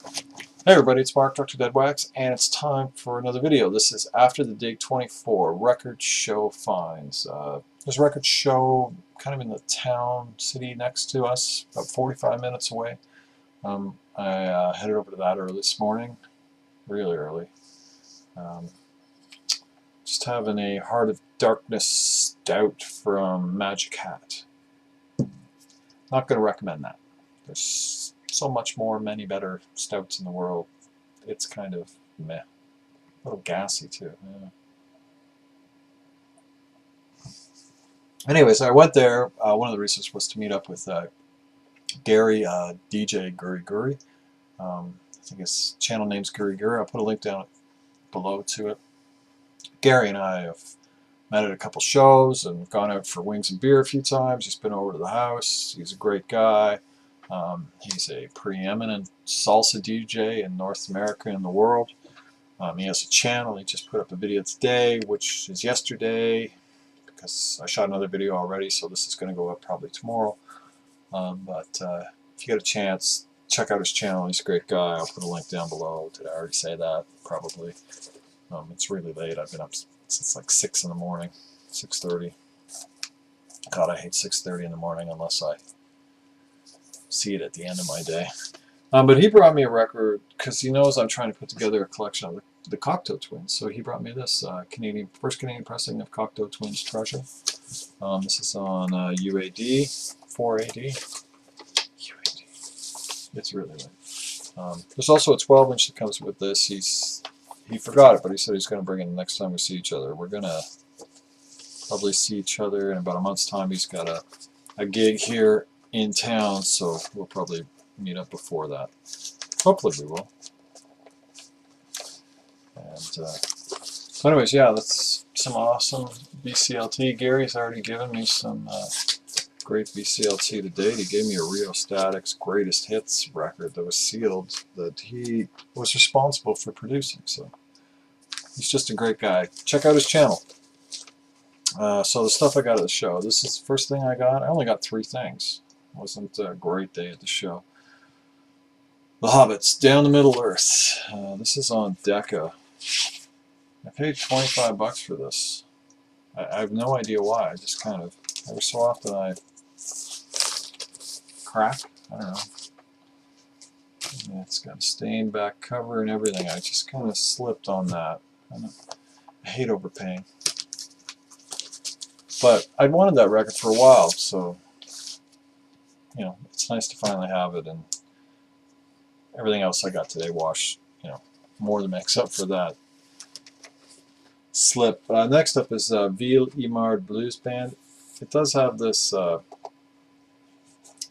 Hey everybody, it's Mark, DoctorDeadwax, and it's time for another video. This is After the Dig 24, Record Show Finds. There's a record show kind of in the town, city next to us, about 45 minutes away. I headed over to that early this morning, really early. Just having a Heart of Darkness Stout from Magic Hat. Not going to recommend that. There's so much more, many better stouts in the world. It's kind of meh. A little gassy too. Yeah. Anyways, I went there. One of the reasons was to meet up with Gary, DJ Guri. I think his channel name's Guri. I'll put a link down below to it. Gary and I have met at a couple shows and gone out for wings and beer a few times. He's been over to the house. He's a great guy. He's a preeminent salsa DJ in North America and the world. He has a channel. He just put up a video today, which is yesterday, because I shot another video already, so this is going to go up probably tomorrow. But if you get a chance, check out his channel. He's a great guy. I'll put a link down below. Did I already say that? Probably. It's really late. I've been up since like 6 in the morning, 6:30. God, I hate 6:30 in the morning unless I see it at the end of my day. But he brought me a record because he knows I'm trying to put together a collection of the Cocteau Twins. So he brought me this first Canadian pressing of Cocteau Twins Treasure. This is on UAD, 4AD. UAD. It's really late. There's also a 12-inch that comes with this. He forgot it, but he said he's going to bring it the next time we see each other. We're going to probably see each other in about a month's time. He's got a gig here in town, so we'll probably meet up before that. Hopefully we will. And so anyways, yeah, that's some awesome BCLT. Gary's already given me some great BCLT to date. He gave me a Rheostatics Greatest Hits record that was sealed that he was responsible for producing. So he's just a great guy. Check out his channel. So the stuff I got at the show. This is the first thing I got. I only got 3 things. It wasn't a great day at the show. The Hobbits, Down the Middle Earth. This is on Decca. I paid $25 for this. I have no idea why. I just kind of, every so often I crack. I don't know. And it's got a stained back cover and everything. I just kind of slipped on that. I hate overpaying. But I'd wanted that record for a while, so you know, it's nice to finally have it, and everything else I got today more than makes up for that slip. Next up is Ville Imard Blues Band. It does have this, I'm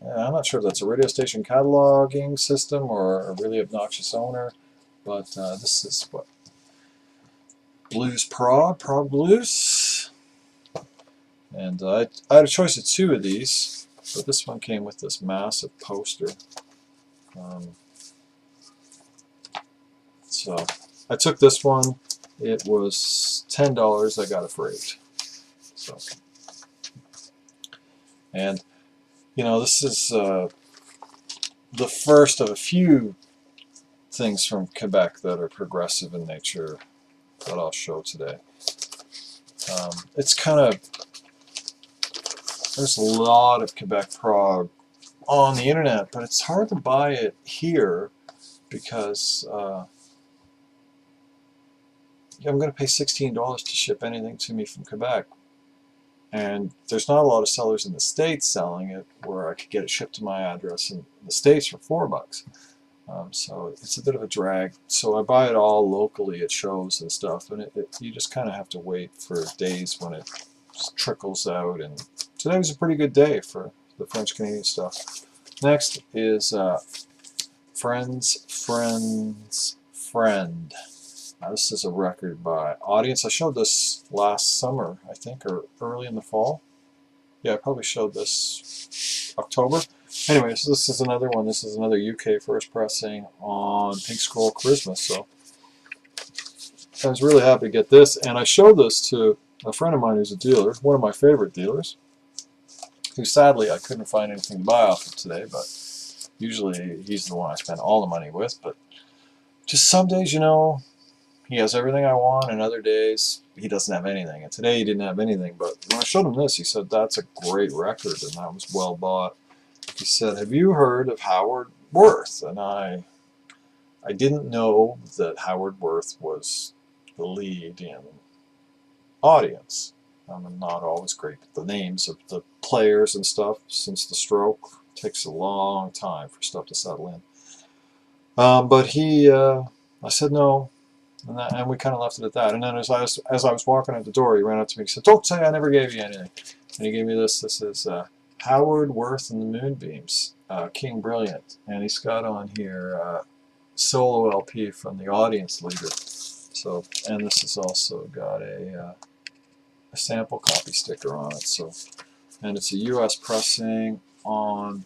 not sure if that's a radio station cataloging system or a really obnoxious owner, but this is what? Blues Prague Blues. And I had a choice of 2 of these, but this one came with this massive poster. So I took this one. It was $10. I got it for $8. So, and you know, this is the first of a few things from Quebec that are progressive in nature that I'll show today. It's kind of, there's a lot of Quebec prog on the internet, but it's hard to buy it here because I'm going to pay $16 to ship anything to me from Quebec, and there's not a lot of sellers in the States selling it where I could get it shipped to my address in the States for $4. So it's a bit of a drag. So I buy it all locally at shows and stuff, and you just kind of have to wait for days when it trickles out, and today was a pretty good day for the French Canadian stuff. Next is Friend's Friend's Friend. Now, this is a record by Audience. I showed this last summer, I think, or early in the fall. Yeah, I probably showed this October. Anyways, this is another one. This is another UK first pressing on Pink Scroll Charisma. So I was really happy to get this, and I showed this to a friend of mine who's a dealer, one of my favorite dealers, who sadly I couldn't find anything to buy off of today, but Usually he's the one I spend all the money with, but just some days, you know, he has everything I want, and other days he doesn't have anything. And today he didn't have anything, but when I showed him this, he said, "That's a great record," and that was well bought. He said, "Have you heard of Howard Worth?" And I didn't know that Howard Worth was the lead in Audience. I'm not always great with the names of the players and stuff since the stroke. It takes a long time for stuff to settle in. But I said no, and we kind of left it at that. And then as I was walking out the door, he ran up to me and said, "Don't say I never gave you anything." And he gave me this. This is Howard Worth and the Moonbeams, King Brilliant. And he's got on here solo LP from the Audience Leader. So, and this has also got a sample copy sticker on it. So, and it's a U.S. pressing on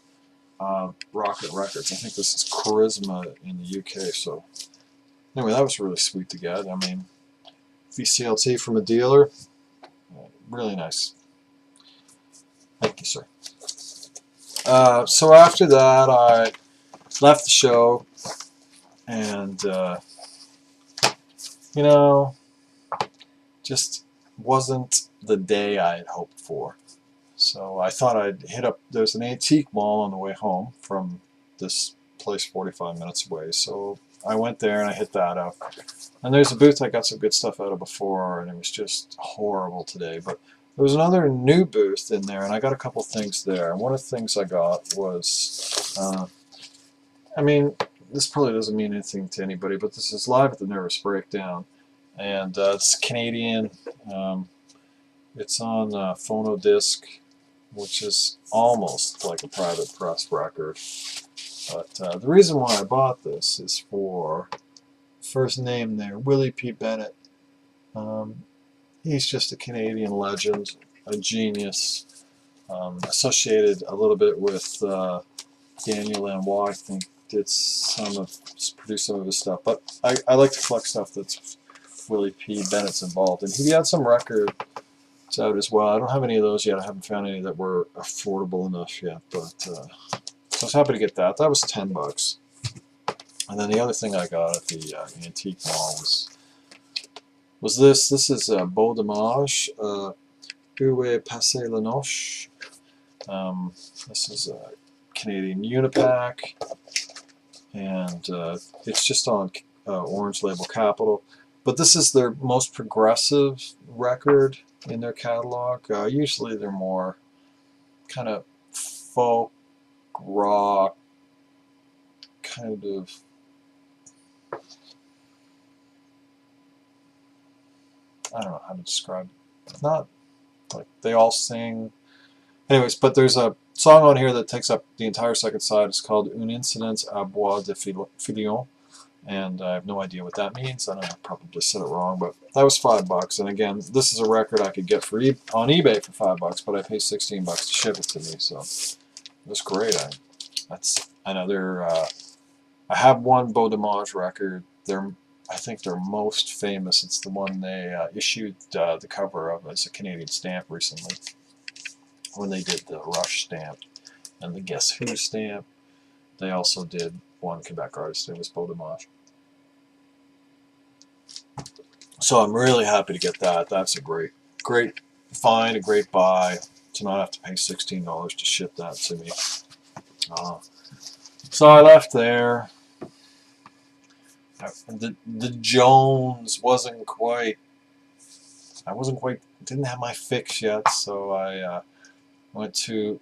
Rocket Records. I think this is Charisma in the UK. So, anyway, that was really sweet to get. I mean, VCLT from a dealer, really nice. Thank you, sir. So after that, I left the show, and you know, just wasn't the day I had hoped for. So I thought I'd hit up, there's an antique mall on the way home from this place 45 minutes away. So I went there and I hit that up. And there's a booth I got some good stuff out of before, and it was just horrible today. But there was another new booth in there, and I got a couple things there. And one of the things I got was, I mean, this probably doesn't mean anything to anybody, but this is Live at the Nervous Breakdown. And it's Canadian. It's on phono disc, which is almost like a private press record. But the reason why I bought this is for first name there, Willie P. Bennett. He's just a Canadian legend, a genius, associated a little bit with Daniel Lanois, I think, produced some of his stuff. But I like to collect stuff that's Willie P. Bennett's involved, and he had some records out as well. I don't have any of those yet. I haven't found any that were affordable enough yet, but so I was happy to get that. That was $10. And then the other thing I got at the antique mall was this. This is Beau Dommage, Où est passé la noche. This is a Canadian Unipack, and it's just on Orange Label Capital. But this is their most progressive record in their catalog. Usually they're more kind of folk, rock, kind of, I don't know how to describe it. It's not like they all sing. Anyways, but there's a song on here that takes up the entire second side. It's called Une incidence à bois de Filion. And I have no idea what that means. I probably said it wrong, but that was $5. And again, this is a record I could get for on eBay for $5, but I paid $16 to ship it to me. So it was great. That's another. I have one Beau Dommage record. I think they're most famous. It's the one they issued the cover of as a Canadian stamp recently, when they did the Rush stamp and the Guess Who stamp. They also did one Quebec artist. It was Beau Dommage. So I'm really happy to get that. That's a great find, a great buy, to not have to pay $16 to ship that to me. So I left there. The Jones wasn't quite. Didn't have my fix yet. So I went to.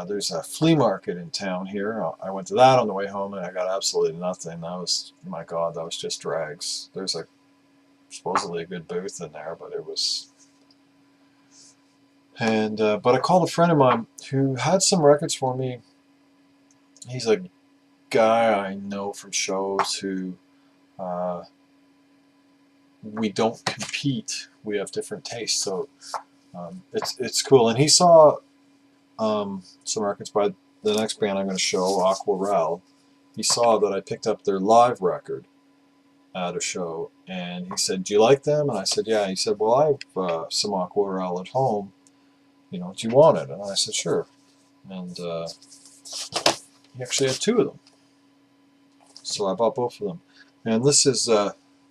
There's a flea market in town here. I went to that on the way home, and I got absolutely nothing. That was, my God, that was just drags. There's supposedly a good booth in there, but it was. And but I called a friend of mine who had some records for me. He's a guy I know from shows who we don't compete. We have different tastes, so it's cool. And he saw some records by the next band I'm going to show, Aquarelle. He saw that I picked up their live record at a show, and he said, "Do you like them?" And I said, "Yeah." He said, "Well, I have some Aquarelle at home. Do you want it?" And I said, "Sure." And he actually had 2 of them. So I bought both of them. And this is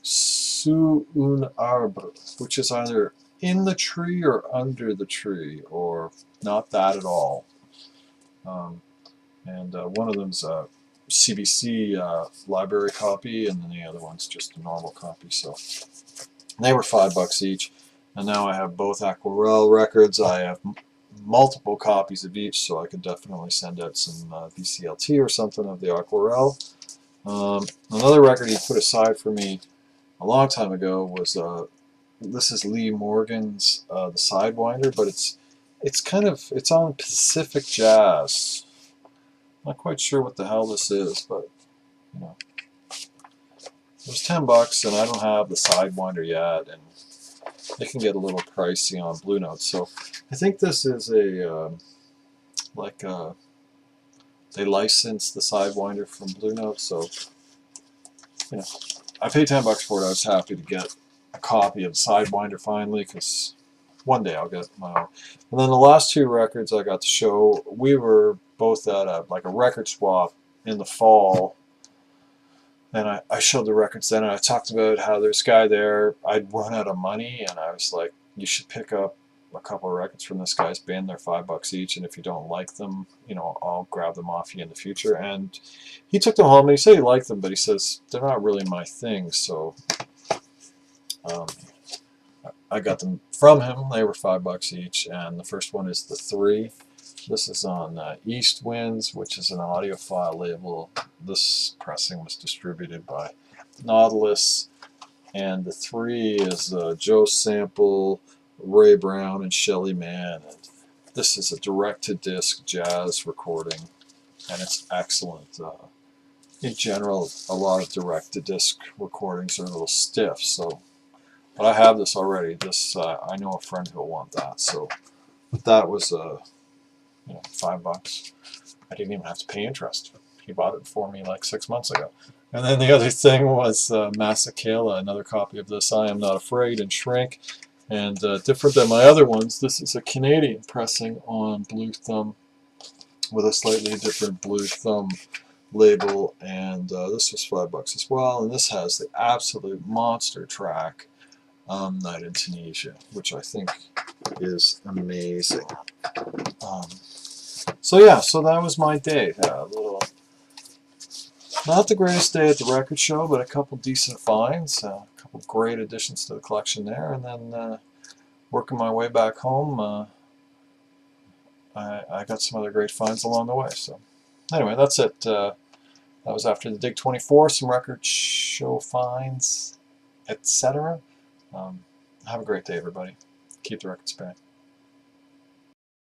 Sous un arbre, which is either in the tree or under the tree, or not that at all. One of them's a CBC library copy, and then the other one's just a normal copy. So they were $5 each. And now I have both Aquarelle records. I have multiple copies of each, so I could definitely send out some VCLT or something of the Aquarelle. Another record he put aside for me a long time ago was this is Lee Morgan's The Sidewinder, but it's on Pacific Jazz. Not quite sure what the hell this is, but you know, it was $10, and I don't have the Sidewinder yet, and it can get a little pricey on Blue Note. So I think this is a they licensed the Sidewinder from Blue Note, so you know, I paid $10 for it. I was happy to get a copy of the Sidewinder finally, because one day I'll get my own. And then the last 2 records I got to show, we were both at a record swap in the fall, and I showed the records then, and I talked about how there's a guy there. I'd run out of money, and I was like, you should pick up a couple of records from this guy's bin. They're $5 each, and if you don't like them, you know, I'll grab them off you in the future. And he took them home, and he said he liked them, but he says they're not really my thing. So I got them from him. They were $5 each, and the first one is the 3. This is on East Winds, which is an audiophile label. This pressing was distributed by Nautilus, and the 3 is Joe Sample, Ray Brown, and Shelly Manne. And this is a direct-to-disc jazz recording, and it's excellent. In general, a lot of direct-to-disc recordings are a little stiff, so. But I have this already. This I know a friend who'll want that. So, but that was you know, $5. I didn't even have to pay interest. He bought it for me like 6 months ago. And then the other thing was Masakela, another copy of this, I Am Not Afraid, and Shrink. And different than my other ones, this is a Canadian pressing on Blue Thumb with a slightly different Blue Thumb label. And this was $5 as well. And this has the absolute monster track, Night in Tunisia, which I think is amazing. So yeah, so that was my day. Not the greatest day at the record show, but a couple decent finds, a couple great additions to the collection there, and then working my way back home, I got some other great finds along the way. So anyway, that's it. That was after the Dig 24, some record show finds, etc. Have a great day, everybody. Keep the record spinning.